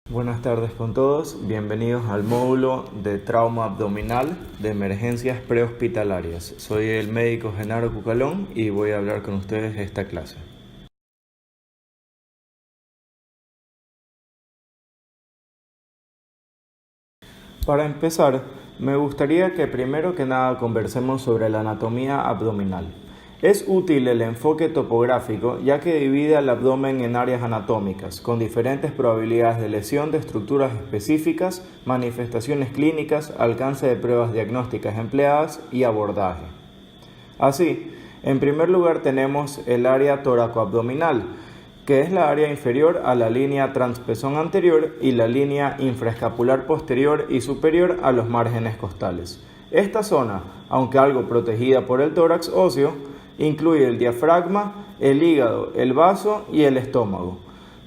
Buenas tardes con todos, bienvenidos al módulo de trauma abdominal de emergencias prehospitalarias. Soy el médico Genaro Cucalón y voy a hablar con ustedes esta clase. Para empezar, me gustaría que primero que nada conversemos sobre la anatomía abdominal. Es útil el enfoque topográfico ya que divide al abdomen en áreas anatómicas, con diferentes probabilidades de lesión de estructuras específicas, manifestaciones clínicas, alcance de pruebas diagnósticas empleadas y abordaje. Así, en primer lugar tenemos el área toracoabdominal, que es la área inferior a la línea transpezón anterior y la línea infraescapular posterior y superior a los márgenes costales. Esta zona, aunque algo protegida por el tórax óseo, incluye el diafragma, el hígado, el vaso y el estómago.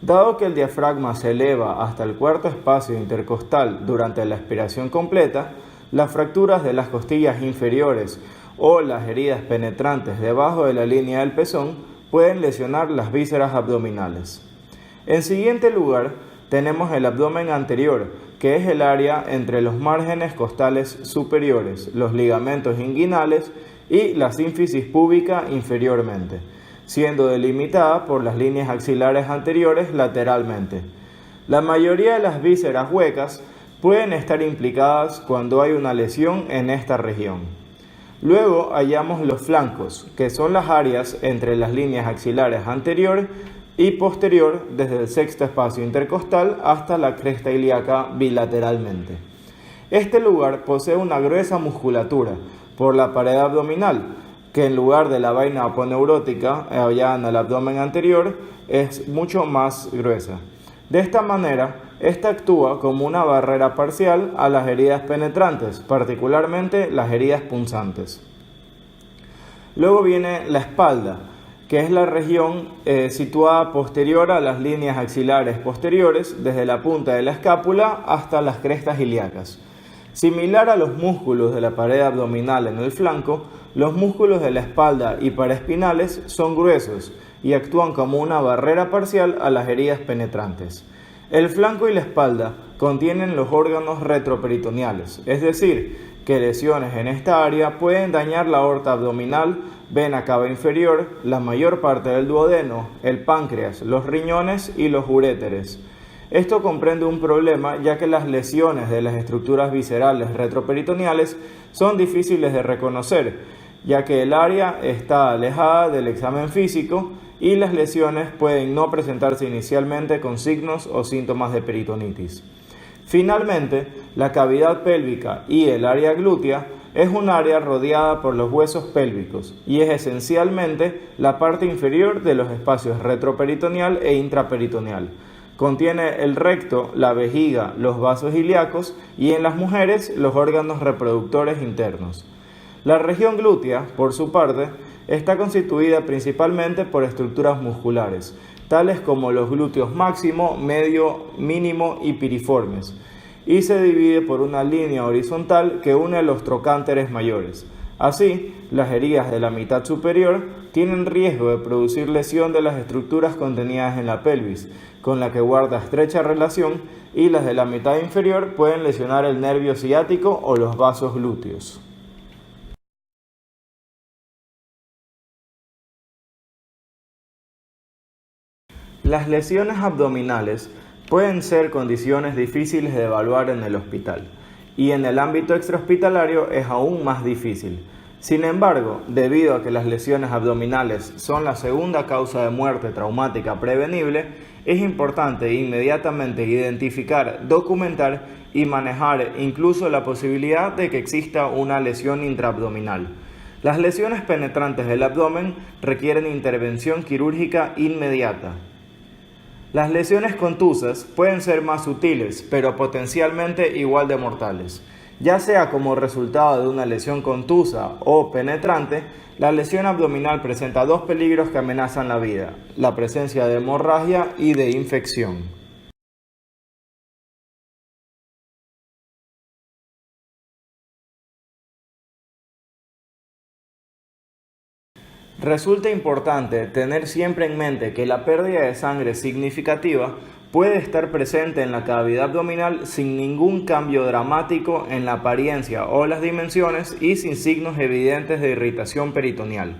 Dado que el diafragma se eleva hasta el cuarto espacio intercostal durante la expiración completa, las fracturas de las costillas inferiores o las heridas penetrantes debajo de la línea del pezón pueden lesionar las vísceras abdominales. En siguiente lugar, tenemos el abdomen anterior, que es el área entre los márgenes costales superiores, los ligamentos inguinales y la sínfisis púbica inferiormente, siendo delimitada por las líneas axilares anteriores lateralmente. La mayoría de las vísceras huecas pueden estar implicadas cuando hay una lesión en esta región. Luego hallamos los flancos, que son las áreas entre las líneas axilares anterior y posterior desde el sexto espacio intercostal hasta la cresta ilíaca bilateralmente. Este lugar posee una gruesa musculatura por la pared abdominal, que en lugar de la vaina aponeurótica allá en el abdomen anterior es mucho más gruesa. De esta manera, esta actúa como una barrera parcial a las heridas penetrantes, particularmente las heridas punzantes. Luego viene la espalda, que es la región situada posterior a las líneas axilares posteriores, desde la punta de la escápula hasta las crestas ilíacas. Similar a los músculos de la pared abdominal en el flanco, los músculos de la espalda y paraespinales son gruesos y actúan como una barrera parcial a las heridas penetrantes. El flanco y la espalda contienen los órganos retroperitoneales, es decir, que lesiones en esta área pueden dañar la aorta abdominal, vena cava inferior, la mayor parte del duodeno, el páncreas, los riñones y los uréteres. Esto comprende un problema ya que las lesiones de las estructuras viscerales retroperitoneales son difíciles de reconocer, ya que el área está alejada del examen físico y las lesiones pueden no presentarse inicialmente con signos o síntomas de peritonitis. Finalmente, la cavidad pélvica y el área glútea es un área rodeada por los huesos pélvicos y es esencialmente la parte inferior de los espacios retroperitoneal e intraperitoneal. Contiene el recto, la vejiga, los vasos ilíacos y en las mujeres los órganos reproductores internos. La región glútea, por su parte, está constituida principalmente por estructuras musculares, tales como los glúteos máximo, medio, mínimo y piriformes, y se divide por una línea horizontal que une los trocánteres mayores. Así, las heridas de la mitad superior tienen riesgo de producir lesión de las estructuras contenidas en la pelvis, con la que guarda estrecha relación, y las de la mitad inferior pueden lesionar el nervio ciático o los vasos glúteos. Las lesiones abdominales pueden ser condiciones difíciles de evaluar en el hospital y en el ámbito extrahospitalario es aún más difícil. Sin embargo, debido a que las lesiones abdominales son la segunda causa de muerte traumática prevenible, es importante inmediatamente identificar, documentar y manejar incluso la posibilidad de que exista una lesión intraabdominal. Las lesiones penetrantes del abdomen requieren intervención quirúrgica inmediata. Las lesiones contusas pueden ser más sutiles, pero potencialmente igual de mortales. Ya sea como resultado de una lesión contusa o penetrante, la lesión abdominal presenta dos peligros que amenazan la vida: la presencia de hemorragia y de infección. Resulta importante tener siempre en mente que la pérdida de sangre significativa puede estar presente en la cavidad abdominal sin ningún cambio dramático en la apariencia o las dimensiones y sin signos evidentes de irritación peritoneal.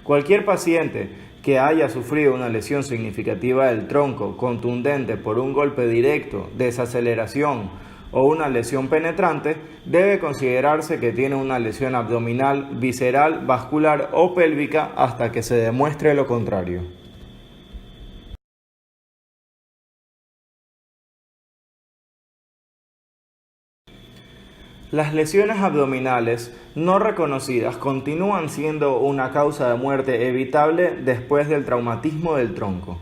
Cualquier paciente que haya sufrido una lesión significativa del tronco contundente por un golpe directo, desaceleración o una lesión penetrante, debe considerarse que tiene una lesión abdominal, visceral, vascular o pélvica hasta que se demuestre lo contrario. Las lesiones abdominales no reconocidas continúan siendo una causa de muerte evitable después del traumatismo del tronco.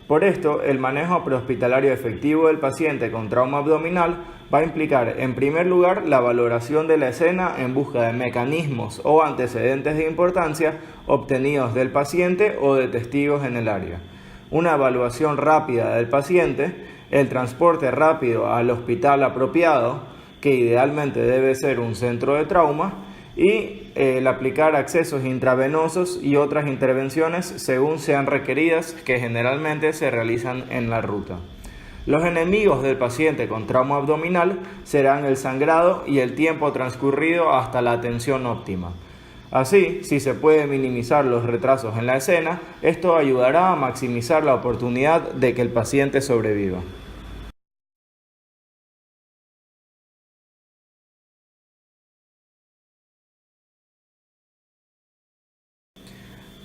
Por esto, el manejo prehospitalario efectivo del paciente con trauma abdominal va a implicar, en primer lugar, la valoración de la escena en busca de mecanismos o antecedentes de importancia obtenidos del paciente o de testigos en el área. Una evaluación rápida del paciente, el transporte rápido al hospital apropiado, que idealmente debe ser un centro de trauma, y el aplicar accesos intravenosos y otras intervenciones según sean requeridas, que generalmente se realizan en la ruta. Los enemigos del paciente con trauma abdominal serán el sangrado y el tiempo transcurrido hasta la atención óptima. Así, si se puede minimizar los retrasos en la escena, esto ayudará a maximizar la oportunidad de que el paciente sobreviva.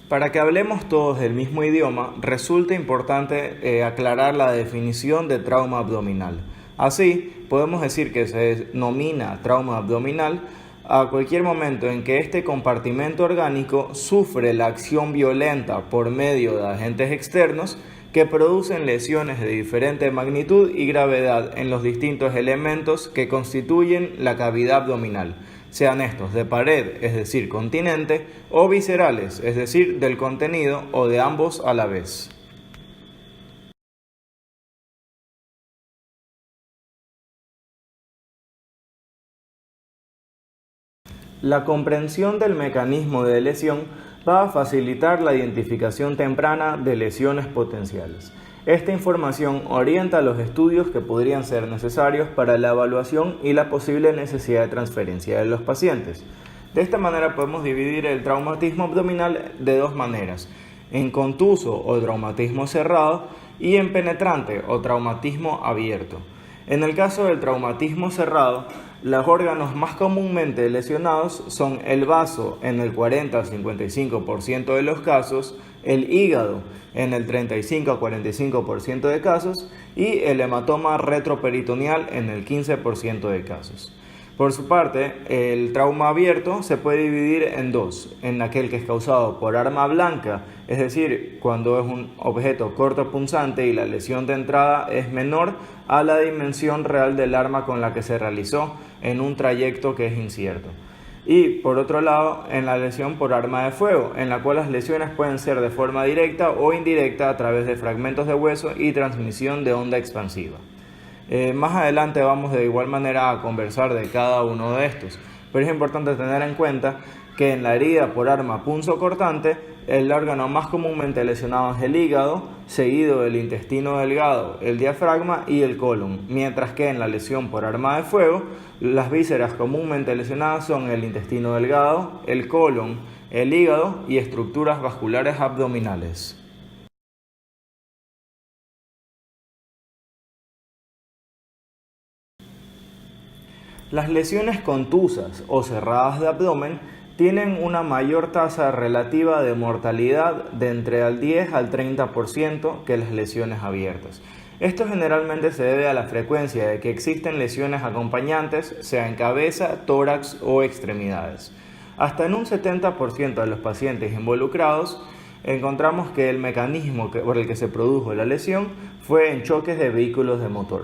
Para que hablemos todos del mismo idioma, resulta importante aclarar la definición de trauma abdominal. Así, podemos decir que se denomina trauma abdominal a cualquier momento en que este compartimento orgánico sufre la acción violenta por medio de agentes externos que producen lesiones de diferente magnitud y gravedad en los distintos elementos que constituyen la cavidad abdominal, sean estos de pared, es decir, continente, o viscerales, es decir, del contenido o de ambos a la vez. La comprensión del mecanismo de lesión va a facilitar la identificación temprana de lesiones potenciales. Esta información orienta los estudios que podrían ser necesarios para la evaluación y la posible necesidad de transferencia de los pacientes. De esta manera podemos dividir el traumatismo abdominal de dos maneras: en contuso o traumatismo cerrado y en penetrante o traumatismo abierto. En el caso del traumatismo cerrado, los órganos más comúnmente lesionados son el vaso en el 40-55% de los casos, el hígado en el 35-45% de casos y el hematoma retroperitoneal en el 15% de casos. Por su parte, el trauma abierto se puede dividir en dos: en aquel que es causado por arma blanca, es decir, cuando es un objeto cortopunzante y la lesión de entrada es menor a la dimensión real del arma con la que se realizó en un trayecto que es incierto. Y por otro lado, en la lesión por arma de fuego, en la cual las lesiones pueden ser de forma directa o indirecta a través de fragmentos de hueso y transmisión de onda expansiva. Más adelante vamos de igual manera a conversar de cada uno de estos, pero es importante tener en cuenta que en la herida por arma punzocortante, el órgano más comúnmente lesionado es el hígado, seguido del intestino delgado, el diafragma y el colon, mientras que en la lesión por arma de fuego, las vísceras comúnmente lesionadas son el intestino delgado, el colon, el hígado y estructuras vasculares abdominales. Las lesiones contusas o cerradas de abdomen tienen una mayor tasa relativa de mortalidad de entre el 10 al 30% que las lesiones abiertas. Esto generalmente se debe a la frecuencia de que existen lesiones acompañantes, sea en cabeza, tórax o extremidades. Hasta en un 70% de los pacientes involucrados encontramos que el mecanismo por el que se produjo la lesión fue en choques de vehículos de motor.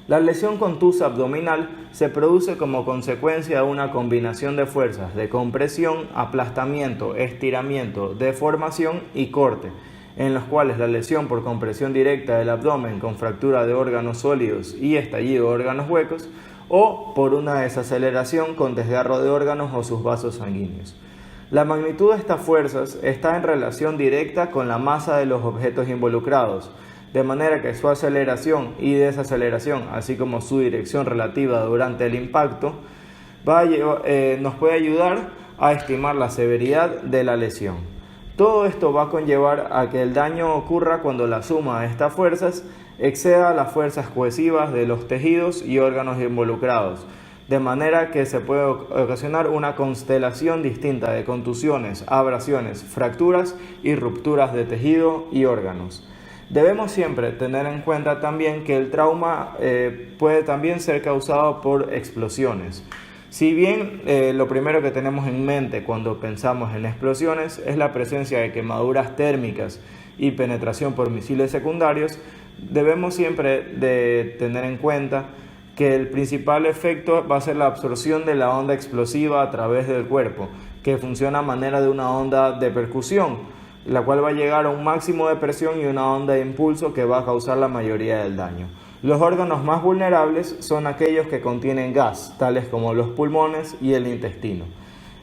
La lesión contusa abdominal se produce como consecuencia de una combinación de fuerzas de compresión, aplastamiento, estiramiento, deformación y corte, en los cuales la lesión por compresión directa del abdomen con fractura de órganos sólidos y estallido de órganos huecos, o por una desaceleración con desgarro de órganos o sus vasos sanguíneos. La magnitud de estas fuerzas está en relación directa con la masa de los objetos involucrados, de manera que su aceleración y desaceleración, así como su dirección relativa durante el impacto, nos puede ayudar a estimar la severidad de la lesión. Todo esto va a conllevar a que el daño ocurra cuando la suma de estas fuerzas exceda las fuerzas cohesivas de los tejidos y órganos involucrados, de manera que se puede ocasionar una constelación distinta de contusiones, abrasiones, fracturas y rupturas de tejido y órganos. Debemos siempre tener en cuenta también que el trauma puede también ser causado por explosiones. Si bien lo primero que tenemos en mente cuando pensamos en explosiones es la presencia de quemaduras térmicas y penetración por misiles secundarios, debemos siempre de tener en cuenta que el principal efecto va a ser la absorción de la onda explosiva a través del cuerpo, que funciona a manera de una onda de percusión, la cual va a llegar a un máximo de presión y una onda de impulso que va a causar la mayoría del daño. Los órganos más vulnerables son aquellos que contienen gas, tales como los pulmones y el intestino.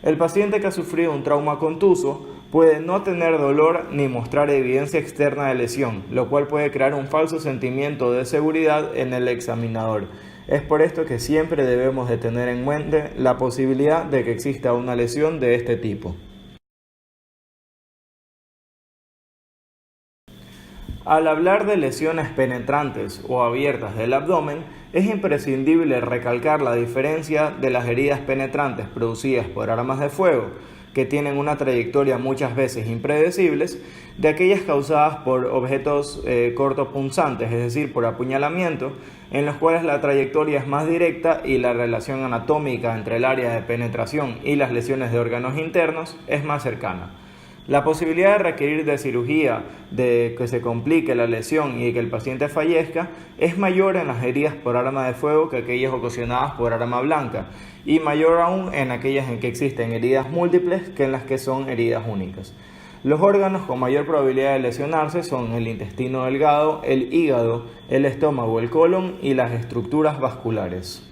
El paciente que ha sufrido un trauma contuso puede no tener dolor ni mostrar evidencia externa de lesión, lo cual puede crear un falso sentimiento de seguridad en el examinador. Es por esto que siempre debemos de tener en mente la posibilidad de que exista una lesión de este tipo. Al hablar de lesiones penetrantes o abiertas del abdomen, es imprescindible recalcar la diferencia de las heridas penetrantes producidas por armas de fuego, que tienen una trayectoria muchas veces impredecibles, de aquellas causadas por objetos cortopunzantes, es decir, por apuñalamiento, en los cuales la trayectoria es más directa y la relación anatómica entre el área de penetración y las lesiones de órganos internos es más cercana. La posibilidad de requerir de cirugía, de que se complique la lesión y de que el paciente fallezca es mayor en las heridas por arma de fuego que aquellas ocasionadas por arma blanca, y mayor aún en aquellas en que existen heridas múltiples que en las que son heridas únicas. Los órganos con mayor probabilidad de lesionarse son el intestino delgado, el hígado, el estómago, el colon y las estructuras vasculares.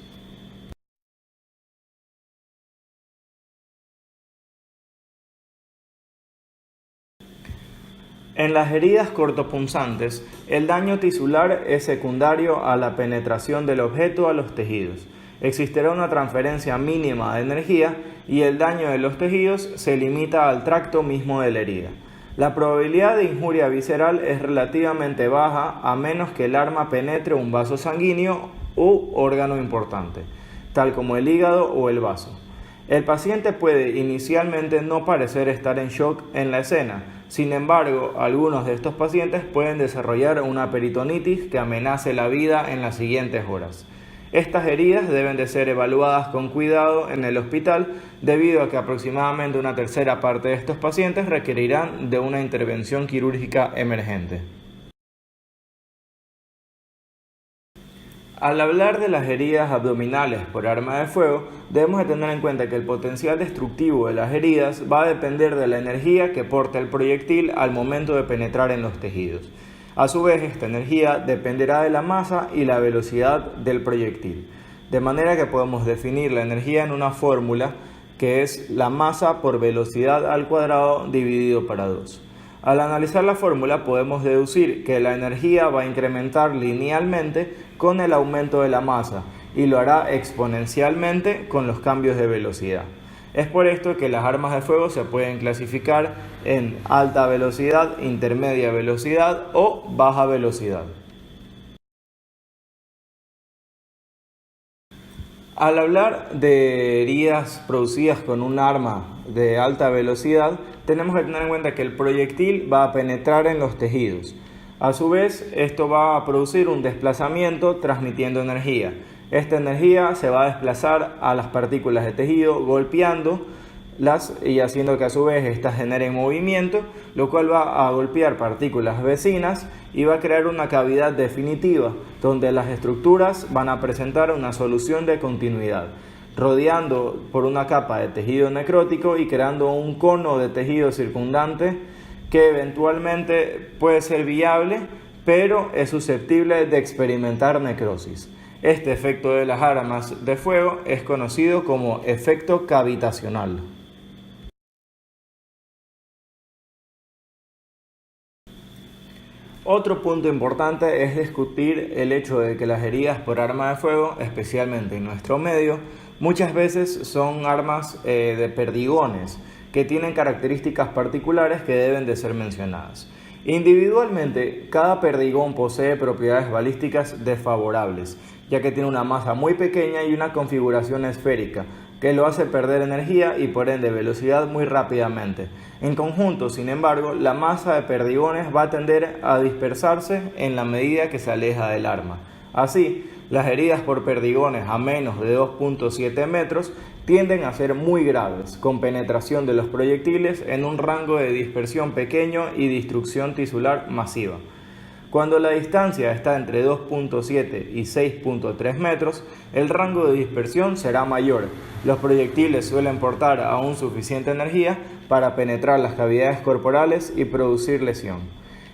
En las heridas cortopunzantes, el daño tisular es secundario a la penetración del objeto a los tejidos. Existirá una transferencia mínima de energía y el daño de los tejidos se limita al tracto mismo de la herida. La probabilidad de injuria visceral es relativamente baja a menos que el arma penetre un vaso sanguíneo u órgano importante, tal como el hígado o el vaso. El paciente puede inicialmente no parecer estar en shock en la escena. Sin embargo, algunos de estos pacientes pueden desarrollar una peritonitis que amenace la vida en las siguientes horas. Estas heridas deben de ser evaluadas con cuidado en el hospital debido a que aproximadamente una tercera parte de estos pacientes requerirán de una intervención quirúrgica emergente. Al hablar de las heridas abdominales por arma de fuego, debemos de tener en cuenta que el potencial destructivo de las heridas va a depender de la energía que porta el proyectil al momento de penetrar en los tejidos. A su vez, esta energía dependerá de la masa y la velocidad del proyectil, de manera que podemos definir la energía en una fórmula que es la masa por velocidad al cuadrado dividido para 2. Al analizar la fórmula podemos deducir que la energía va a incrementar linealmente con el aumento de la masa y lo hará exponencialmente con los cambios de velocidad. Es por esto que las armas de fuego se pueden clasificar en alta velocidad, intermedia velocidad o baja velocidad. Al hablar de heridas producidas con un arma de alta velocidad, tenemos que tener en cuenta que el proyectil va a penetrar en los tejidos. A su vez, esto va a producir un desplazamiento transmitiendo energía. Esta energía se va a desplazar a las partículas de tejido golpeándolas y haciendo que a su vez estas generen movimiento, lo cual va a golpear partículas vecinas y va a crear una cavidad definitiva donde las estructuras van a presentar una solución de continuidad, rodeando por una capa de tejido necrótico y creando un cono de tejido circundante que eventualmente puede ser viable, pero es susceptible de experimentar necrosis. Este efecto de las armas de fuego es conocido como efecto cavitacional. Otro punto importante es discutir el hecho de que las heridas por arma de fuego, especialmente en nuestro medio, muchas veces son armas de perdigones que tienen características particulares que deben de ser mencionadas. Individualmente, cada perdigón posee propiedades balísticas desfavorables, ya que tiene una masa muy pequeña y una configuración esférica, que lo hace perder energía y por ende velocidad muy rápidamente. En conjunto, sin embargo, la masa de perdigones va a tender a dispersarse en la medida que se aleja del arma. Así, las heridas por perdigones a menos de 2.7 metros tienden a ser muy graves, con penetración de los proyectiles en un rango de dispersión pequeño y destrucción tisular masiva. Cuando la distancia está entre 2.7 y 6.3 metros, el rango de dispersión será mayor. Los proyectiles suelen portar aún suficiente energía para penetrar las cavidades corporales y producir lesión.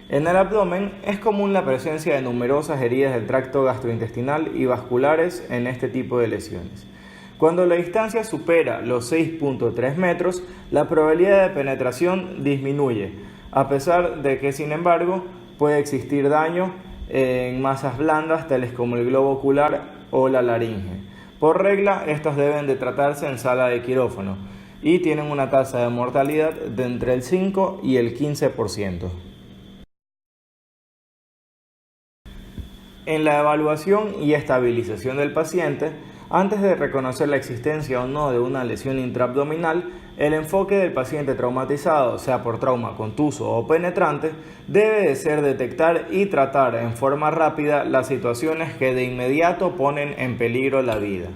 En el abdomen es común la presencia de numerosas heridas del tracto gastrointestinal y vasculares en este tipo de lesiones. Cuando la distancia supera los 6.3 metros, la probabilidad de penetración disminuye, a pesar de que, sin embargo, puede existir daño en masas blandas tales como el globo ocular o la laringe. Por regla, estas deben de tratarse en sala de quirófano y tienen una tasa de mortalidad de entre el 5 y el 15%. En la evaluación y estabilización del paciente, antes de reconocer la existencia o no de una lesión intraabdominal, el enfoque del paciente traumatizado, sea por trauma contuso o penetrante, debe de ser detectar y tratar en forma rápida las situaciones que de inmediato ponen en peligro la vida.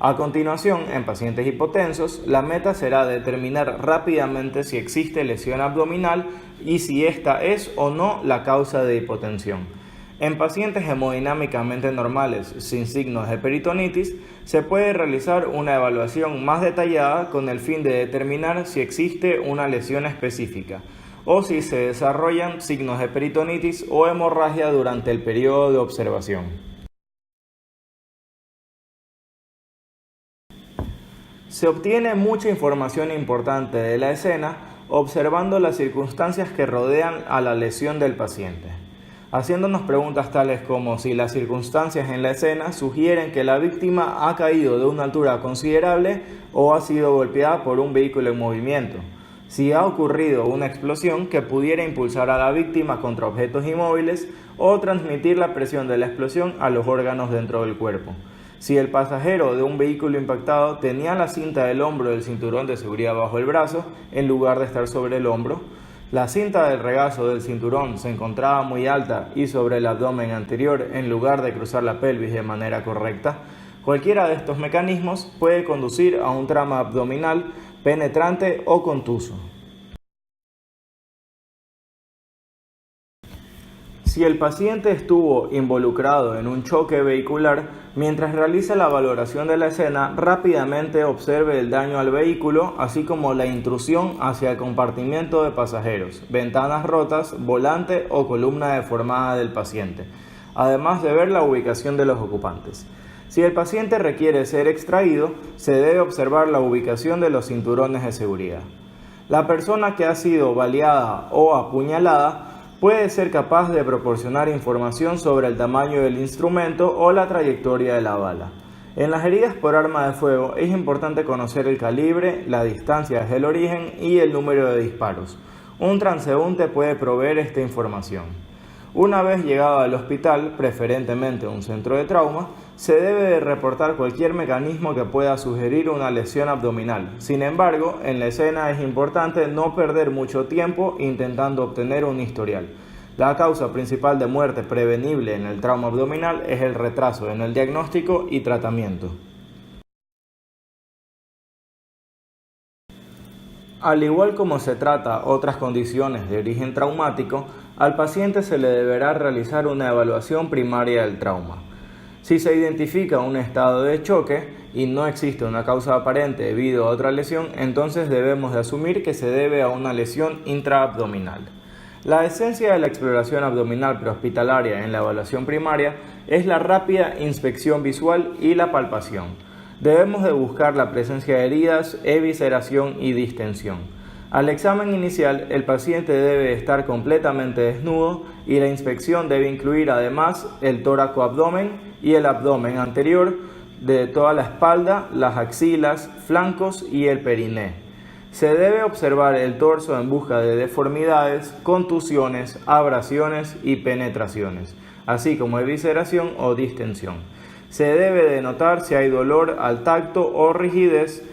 A continuación, en pacientes hipotensos, la meta será determinar rápidamente si existe lesión abdominal y si esta es o no la causa de hipotensión. En pacientes hemodinámicamente normales sin signos de peritonitis, se puede realizar una evaluación más detallada con el fin de determinar si existe una lesión específica o si se desarrollan signos de peritonitis o hemorragia durante el periodo de observación. Se obtiene mucha información importante de la escena observando las circunstancias que rodean a la lesión del paciente, haciéndonos preguntas tales como si las circunstancias en la escena sugieren que la víctima ha caído de una altura considerable o ha sido golpeada por un vehículo en movimiento, si ha ocurrido una explosión que pudiera impulsar a la víctima contra objetos inmóviles o transmitir la presión de la explosión a los órganos dentro del cuerpo, si el pasajero de un vehículo impactado tenía la cinta del hombro del cinturón de seguridad bajo el brazo en lugar de estar sobre el hombro, la cinta del regazo del cinturón se encontraba muy alta y sobre el abdomen anterior en lugar de cruzar la pelvis de manera correcta. Cualquiera de estos mecanismos puede conducir a un trauma abdominal penetrante o contuso. Si el paciente estuvo involucrado en un choque vehicular, mientras realiza la valoración de la escena, rápidamente observe el daño al vehículo, así como la intrusión hacia el compartimiento de pasajeros, ventanas rotas, volante o columna deformada del paciente, además de ver la ubicación de los ocupantes. Si el paciente requiere ser extraído, se debe observar la ubicación de los cinturones de seguridad. La persona que ha sido baleada o apuñalada puede ser capaz de proporcionar información sobre el tamaño del instrumento o la trayectoria de la bala. En las heridas por arma de fuego es importante conocer el calibre, la distancia desde el origen y el número de disparos. Un transeúnte puede proveer esta información. Una vez llegado al hospital, preferentemente un centro de trauma, se debe de reportar cualquier mecanismo que pueda sugerir una lesión abdominal. Sin embargo, en la escena es importante no perder mucho tiempo intentando obtener un historial. La causa principal de muerte prevenible en el trauma abdominal es el retraso en el diagnóstico y tratamiento. Al igual como se trata otras condiciones de origen traumático, al paciente se le deberá realizar una evaluación primaria del trauma. Si se identifica un estado de choque y no existe una causa aparente debido a otra lesión, entonces debemos de asumir que se debe a una lesión intraabdominal. La esencia de la exploración abdominal prehospitalaria en la evaluación primaria es la rápida inspección visual y la palpación. Debemos de buscar la presencia de heridas, evisceración y distensión. Al examen inicial, el paciente debe estar completamente desnudo y la inspección debe incluir además el tóraco-abdomen y el abdomen anterior de toda la espalda, las axilas, flancos y el perineo. Se debe observar el torso en busca de deformidades, contusiones, abrasiones y penetraciones, así como evisceración o distensión. Se debe de notar si hay dolor al tacto o rigidez.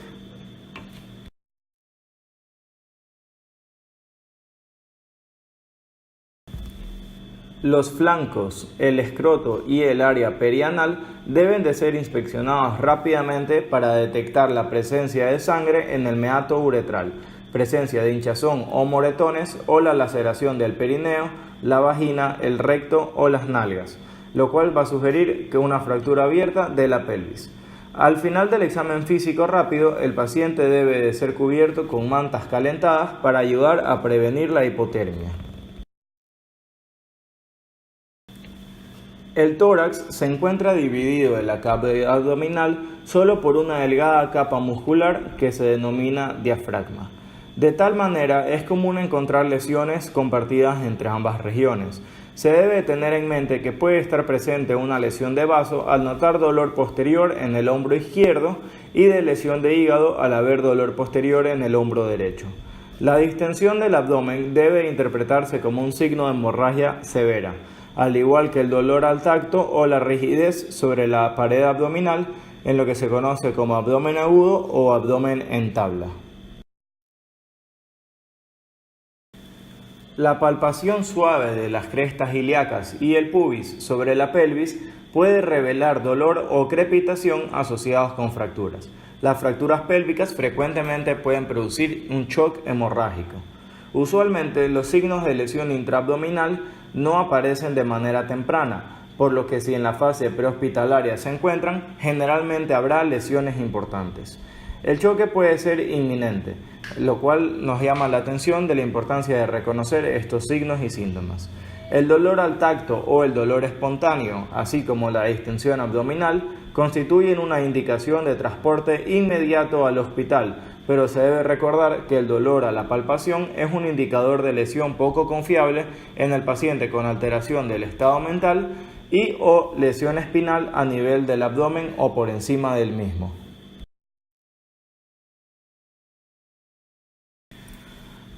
Los flancos, el escroto y el área perianal deben de ser inspeccionados rápidamente para detectar la presencia de sangre en el meato uretral, presencia de hinchazón o moretones o la laceración del perineo, la vagina, el recto o las nalgas, lo cual va a sugerir que una fractura abierta de la pelvis. Al final del examen físico rápido, el paciente debe de ser cubierto con mantas calentadas para ayudar a prevenir la hipotermia. El tórax se encuentra dividido en la cavidad abdominal solo por una delgada capa muscular que se denomina diafragma. De tal manera es común encontrar lesiones compartidas entre ambas regiones. Se debe tener en mente que puede estar presente una lesión de vaso al notar dolor posterior en el hombro izquierdo y de lesión de hígado al haber dolor posterior en el hombro derecho. La distensión del abdomen debe interpretarse como un signo de hemorragia severa, al igual que el dolor al tacto o la rigidez sobre la pared abdominal, en lo que se conoce como abdomen agudo o abdomen en tabla. La palpación suave de las crestas ilíacas y el pubis sobre la pelvis puede revelar dolor o crepitación asociados con fracturas. Las fracturas pélvicas frecuentemente pueden producir un shock hemorrágico. Usualmente los signos de lesión intraabdominal no aparecen de manera temprana, por lo que si en la fase prehospitalaria se encuentran, generalmente habrá lesiones importantes. El choque puede ser inminente, lo cual nos llama la atención de la importancia de reconocer estos signos y síntomas. El dolor al tacto o el dolor espontáneo, así como la distensión abdominal, constituyen una indicación de transporte inmediato al hospital, pero se debe recordar que el dolor a la palpación es un indicador de lesión poco confiable en el paciente con alteración del estado mental y o lesión espinal a nivel del abdomen o por encima del mismo.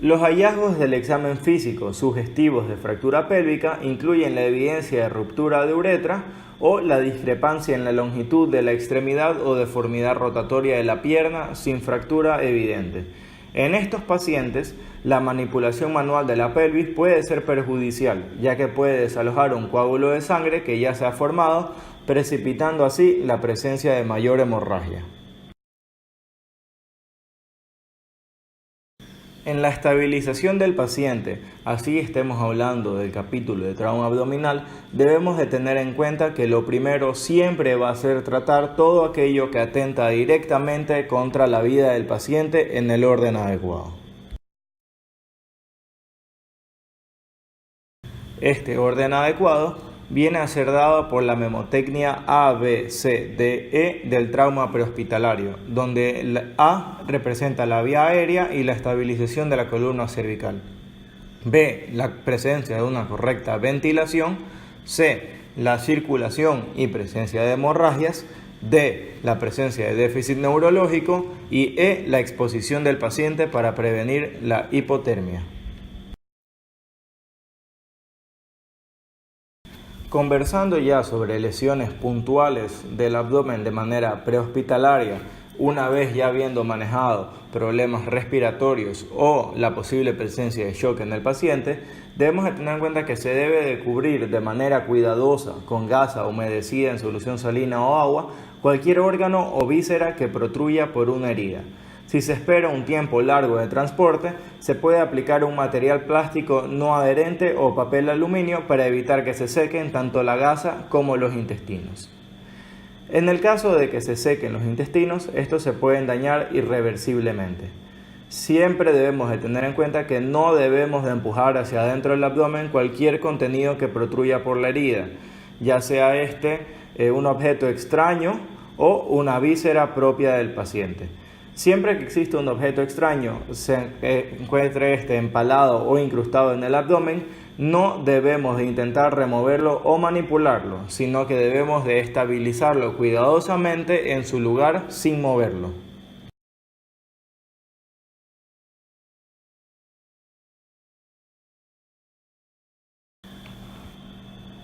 Los hallazgos del examen físico sugestivos de fractura pélvica incluyen la evidencia de ruptura de uretra o la discrepancia en la longitud de la extremidad o deformidad rotatoria de la pierna sin fractura evidente. En estos pacientes, la manipulación manual de la pelvis puede ser perjudicial, ya que puede desalojar un coágulo de sangre que ya se ha formado, precipitando así la presencia de mayor hemorragia. En la estabilización del paciente, así estemos hablando del capítulo de trauma abdominal, debemos de tener en cuenta que lo primero siempre va a ser tratar todo aquello que atenta directamente contra la vida del paciente en el orden adecuado. Este orden adecuado viene a ser dado por la memotecnia ABCDE del trauma prehospitalario, donde el A representa la vía aérea y la estabilización de la columna cervical. B, la presencia de una correcta ventilación. C, la circulación y presencia de hemorragias. D, la presencia de déficit neurológico. Y E, la exposición del paciente para prevenir la hipotermia. Conversando ya sobre lesiones puntuales del abdomen de manera prehospitalaria, una vez ya habiendo manejado problemas respiratorios o la posible presencia de shock en el paciente, debemos de tener en cuenta que se debe de cubrir de manera cuidadosa con gasa humedecida en solución salina o agua cualquier órgano o víscera que protruya por una herida. Si se espera un tiempo largo de transporte, se puede aplicar un material plástico no adherente o papel aluminio para evitar que se sequen tanto la gasa como los intestinos. En el caso de que se sequen los intestinos, estos se pueden dañar irreversiblemente. Siempre debemos de tener en cuenta que no debemos de empujar hacia adentro del abdomen cualquier contenido que protruya por la herida, ya sea un objeto extraño o una víscera propia del paciente. Siempre que existe un objeto extraño, se encuentre empalado o incrustado en el abdomen, no debemos de intentar removerlo o manipularlo, sino que debemos de estabilizarlo cuidadosamente en su lugar sin moverlo.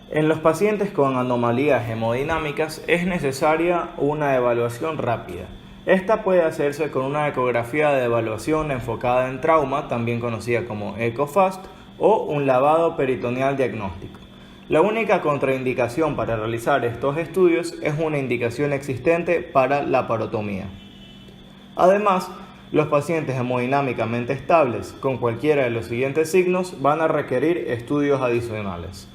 En los pacientes con anomalías hemodinámicas es necesaria una evaluación rápida. Esta puede hacerse con una ecografía de evaluación enfocada en trauma, también conocida como ECOFAST, o un lavado peritoneal diagnóstico. La única contraindicación para realizar estos estudios es una indicación existente para la parotomía. Además, los pacientes hemodinámicamente estables con cualquiera de los siguientes signos van a requerir estudios adicionales.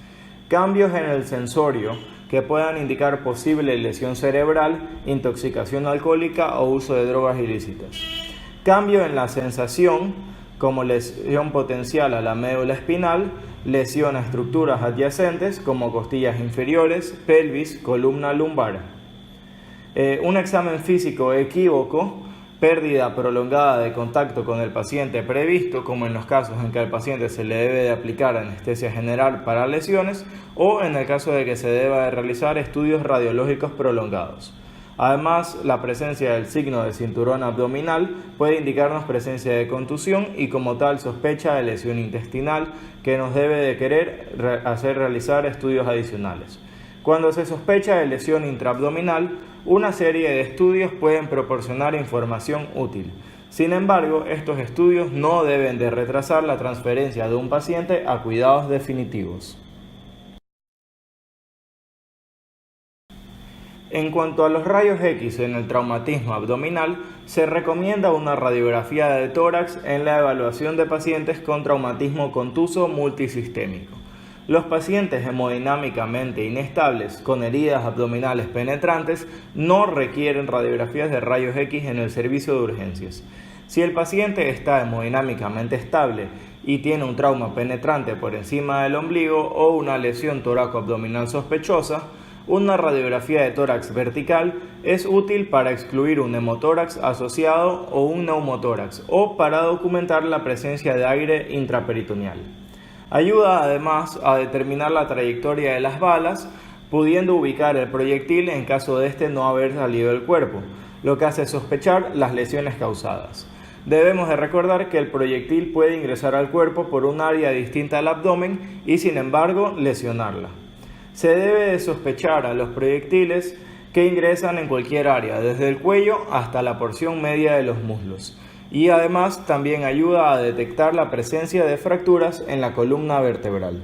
Cambios en el sensorio que puedan indicar posible lesión cerebral, intoxicación alcohólica o uso de drogas ilícitas. Cambio en la sensación, como lesión potencial a la médula espinal, lesión a estructuras adyacentes como costillas inferiores, pelvis, columna lumbar. Un examen físico equívoco, pérdida prolongada de contacto con el paciente previsto, como en los casos en que al paciente se le debe de aplicar anestesia general para lesiones o en el caso de que se deba de realizar estudios radiológicos prolongados. Además, la presencia del signo de cinturón abdominal puede indicarnos presencia de contusión y como tal sospecha de lesión intestinal que nos debe de querer hacer realizar estudios adicionales. Cuando se sospecha de lesión intraabdominal, una serie de estudios pueden proporcionar información útil. Sin embargo, estos estudios no deben de retrasar la transferencia de un paciente a cuidados definitivos. En cuanto a los rayos X en el traumatismo abdominal, se recomienda una radiografía de tórax en la evaluación de pacientes con traumatismo contuso multisistémico. Los pacientes hemodinámicamente inestables con heridas abdominales penetrantes no requieren radiografías de rayos X en el servicio de urgencias. Si el paciente está hemodinámicamente estable y tiene un trauma penetrante por encima del ombligo o una lesión toracoabdominal sospechosa, una radiografía de tórax vertical es útil para excluir un hemotórax asociado o un neumotórax o para documentar la presencia de aire intraperitoneal. Ayuda además a determinar la trayectoria de las balas, pudiendo ubicar el proyectil en caso de este no haber salido del cuerpo, lo que hace sospechar las lesiones causadas. Debemos de recordar que el proyectil puede ingresar al cuerpo por un área distinta al abdomen y sin embargo lesionarla. Se debe de sospechar a los proyectiles que ingresan en cualquier área, desde el cuello hasta la porción media de los muslos. Y además también ayuda a detectar la presencia de fracturas en la columna vertebral.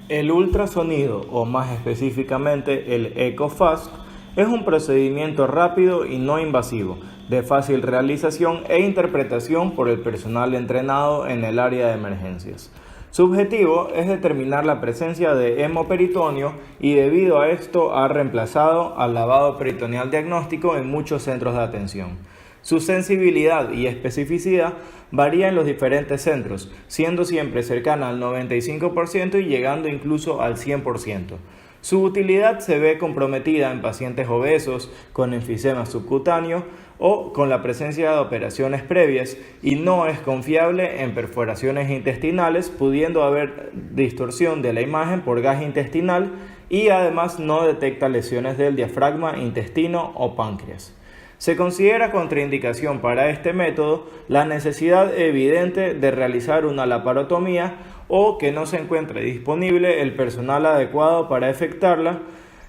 El ultrasonido, o más específicamente el ECOFAST, es un procedimiento rápido y no invasivo, de fácil realización e interpretación por el personal entrenado en el área de emergencias. Su objetivo es determinar la presencia de hemoperitoneo y debido a esto ha reemplazado al lavado peritoneal diagnóstico en muchos centros de atención. Su sensibilidad y especificidad varía en los diferentes centros, siendo siempre cercana al 95% y llegando incluso al 100%. Su utilidad se ve comprometida en pacientes obesos, con enfisema subcutáneo o con la presencia de operaciones previas y no es confiable en perforaciones intestinales, pudiendo haber distorsión de la imagen por gas intestinal y además no detecta lesiones del diafragma, intestino o páncreas. Se considera contraindicación para este método la necesidad evidente de realizar una laparotomía o que no se encuentre disponible el personal adecuado para efectuarla,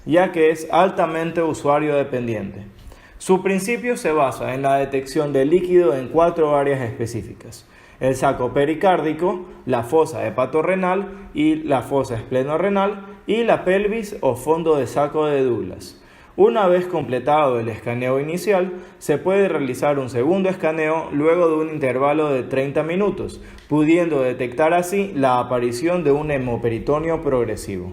ya que es altamente usuario dependiente. Su principio se basa en la detección de líquido en 4 áreas específicas: el saco pericárdico, la fosa hepatorrenal y la fosa esplenorenal y la pelvis o fondo de saco de Douglas. Una vez completado el escaneo inicial, se puede realizar un segundo escaneo luego de un intervalo de 30 minutos, pudiendo detectar así la aparición de un hemoperitoneo progresivo.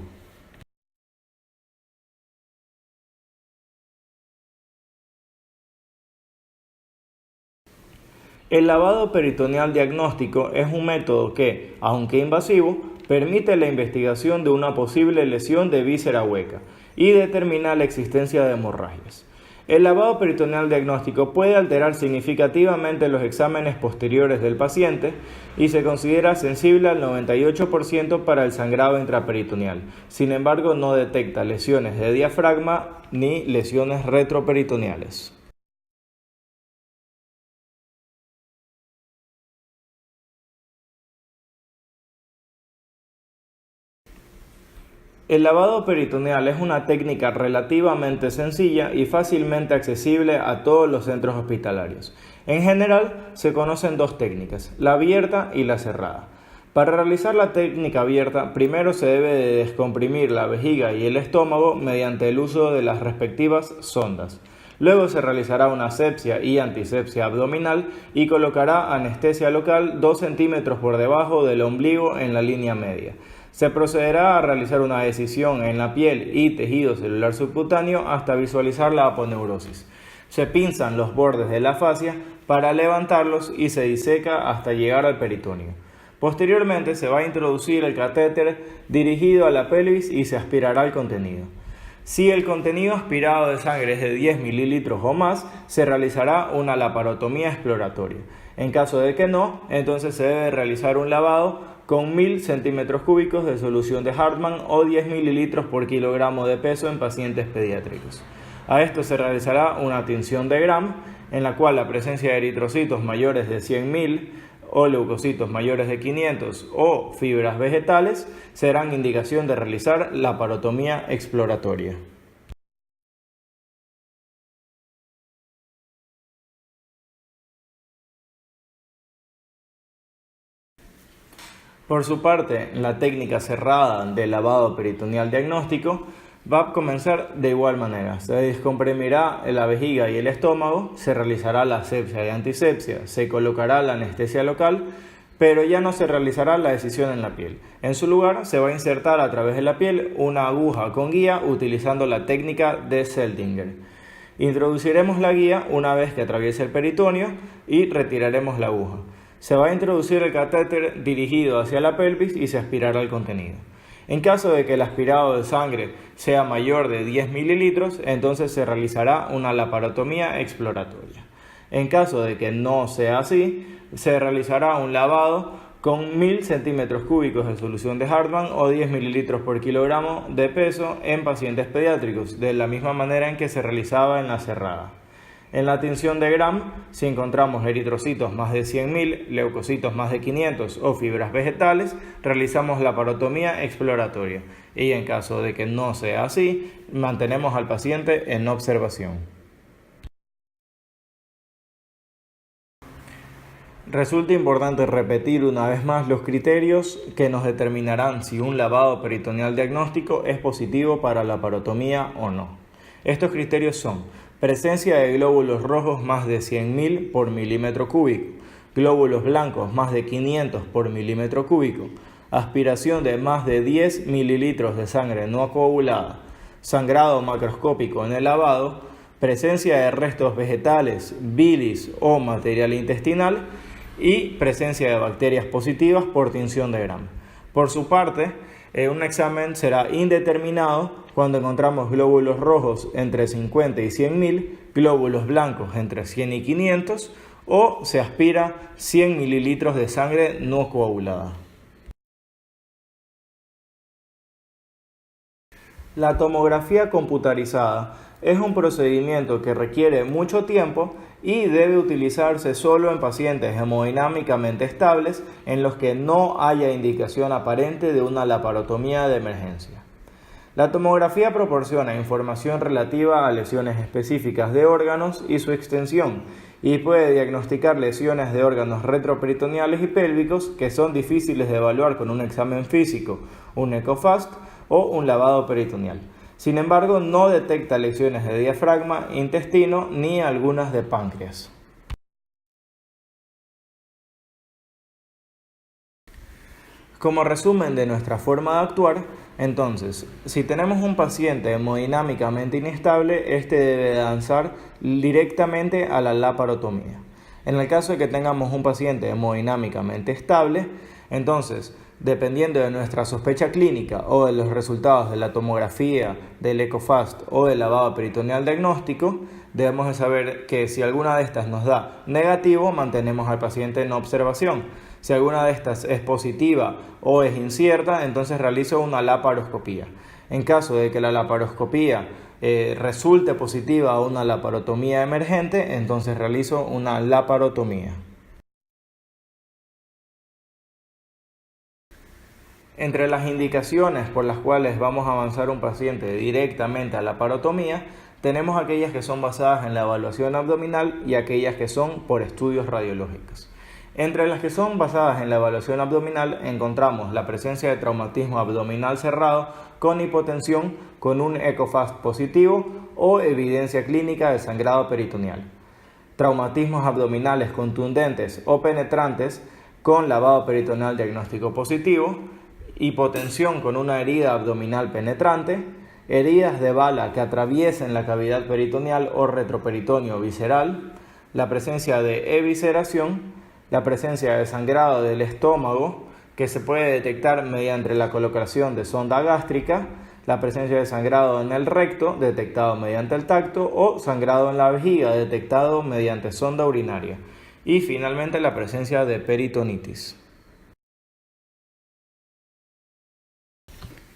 El lavado peritoneal diagnóstico es un método que, aunque invasivo, permite la investigación de una posible lesión de víscera hueca y determina la existencia de hemorragias. El lavado peritoneal diagnóstico puede alterar significativamente los exámenes posteriores del paciente y se considera sensible al 98% para el sangrado intraperitoneal. Sin embargo, no detecta lesiones de diafragma ni lesiones retroperitoneales. El lavado peritoneal es una técnica relativamente sencilla y fácilmente accesible a todos los centros hospitalarios. En general, se conocen dos técnicas, la abierta y la cerrada. Para realizar la técnica abierta, primero se debe de descomprimir la vejiga y el estómago mediante el uso de las respectivas sondas. Luego se realizará una asepsia y antisepsia abdominal y colocará anestesia local 2 centímetros por debajo del ombligo en la línea media. Se procederá a realizar una decisión en la piel y tejido celular subcutáneo hasta visualizar la aponeurosis. Se pinzan los bordes de la fascia para levantarlos y se diseca hasta llegar al peritoneo. Posteriormente se va a introducir el catéter dirigido a la pelvis y se aspirará el contenido. Si el contenido aspirado de sangre es de 10 mililitros o más, se realizará una laparotomía exploratoria. En caso de que no, entonces se debe realizar un lavado con 1000 centímetros cúbicos de solución de Hartmann o 10 mililitros por kilogramo de peso en pacientes pediátricos. A esto se realizará una tinción de Gram, en la cual la presencia de eritrocitos mayores de 100.000 o leucocitos mayores de 500 o fibras vegetales serán indicación de realizar laparotomía exploratoria. Por su parte, la técnica cerrada de lavado peritoneal diagnóstico va a comenzar de igual manera. Se descomprimirá la vejiga y el estómago, se realizará la asepsia y antisepsia, se colocará la anestesia local, pero ya no se realizará la decisión en la piel. En su lugar, se va a insertar a través de la piel una aguja con guía utilizando la técnica de Seldinger. Introduciremos la guía una vez que atraviese el peritoneo y retiraremos la aguja. Se va a introducir el catéter dirigido hacia la pelvis y se aspirará el contenido. En caso de que el aspirado de sangre sea mayor de 10 mililitros, entonces se realizará una laparotomía exploratoria. En caso de que no sea así, se realizará un lavado con 1000 centímetros cúbicos de solución de Hartmann o 10 mililitros por kilogramo de peso en pacientes pediátricos, de la misma manera en que se realizaba en la cerrada. En la tinción de Gram, si encontramos eritrocitos más de 100.000, leucocitos más de 500 o fibras vegetales, realizamos la laparotomía exploratoria y en caso de que no sea así, mantenemos al paciente en observación. Resulta importante repetir una vez más los criterios que nos determinarán si un lavado peritoneal diagnóstico es positivo para la laparotomía o no. Estos criterios son: presencia de glóbulos rojos más de 100.000 por milímetro cúbico, glóbulos blancos más de 500 por milímetro cúbico, aspiración de más de 10 mililitros de sangre no coagulada, sangrado macroscópico en el lavado, presencia de restos vegetales, bilis o material intestinal y presencia de bacterias positivas por tinción de Gram. Por su parte, un examen será indeterminado cuando encontramos glóbulos rojos entre 50 y 100.000, glóbulos blancos entre 100 y 500 o se aspira 100 mililitros de sangre no coagulada. La tomografía computarizada es un procedimiento que requiere mucho tiempo y debe utilizarse solo en pacientes hemodinámicamente estables en los que no haya indicación aparente de una laparotomía de emergencia. La tomografía proporciona información relativa a lesiones específicas de órganos y su extensión y puede diagnosticar lesiones de órganos retroperitoneales y pélvicos que son difíciles de evaluar con un examen físico, un ecofast o un lavado peritoneal. Sin embargo, no detecta lesiones de diafragma, intestino ni algunas de páncreas. Como resumen de nuestra forma de actuar, entonces, si tenemos un paciente hemodinámicamente inestable, este debe avanzar directamente a la laparotomía. En el caso de que tengamos un paciente hemodinámicamente estable, entonces Dependiendo de nuestra sospecha clínica o de los resultados de la tomografía, del EcoFast o del lavado peritoneal diagnóstico, debemos de saber que si alguna de estas nos da negativo, mantenemos al paciente en observación. Si alguna de estas es positiva o es incierta, entonces realizo una laparoscopía. En caso de que la laparoscopía resulte positiva o una laparotomía emergente, entonces realizo una laparotomía. Entre las indicaciones por las cuales vamos a avanzar un paciente directamente a la laparotomía, tenemos aquellas que son basadas en la evaluación abdominal y aquellas que son por estudios radiológicos. Entre las que son basadas en la evaluación abdominal encontramos la presencia de traumatismo abdominal cerrado con hipotensión con un EcoFast positivo o evidencia clínica de sangrado peritoneal. Traumatismos abdominales contundentes o penetrantes con lavado peritoneal diagnóstico positivo, hipotensión con una herida abdominal penetrante, heridas de bala que atraviesen la cavidad peritoneal o retroperitoneo visceral, la presencia de evisceración, la presencia de sangrado del estómago que se puede detectar mediante la colocación de sonda gástrica, la presencia de sangrado en el recto detectado mediante el tacto o sangrado en la vejiga detectado mediante sonda urinaria y finalmente la presencia de peritonitis.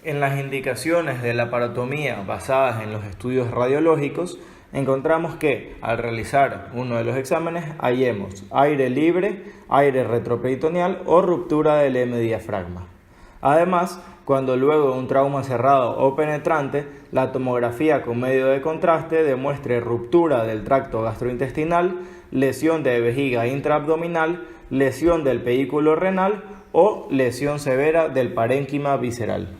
En las indicaciones de laparotomía basadas en los estudios radiológicos, encontramos que al realizar uno de los exámenes hallemos aire libre, aire retroperitoneal o ruptura del hemodiafragma. Además, cuando luego de un trauma cerrado o penetrante, la tomografía con medio de contraste demuestre ruptura del tracto gastrointestinal, lesión de vejiga intraabdominal, lesión del pedículo renal o lesión severa del parénquima visceral.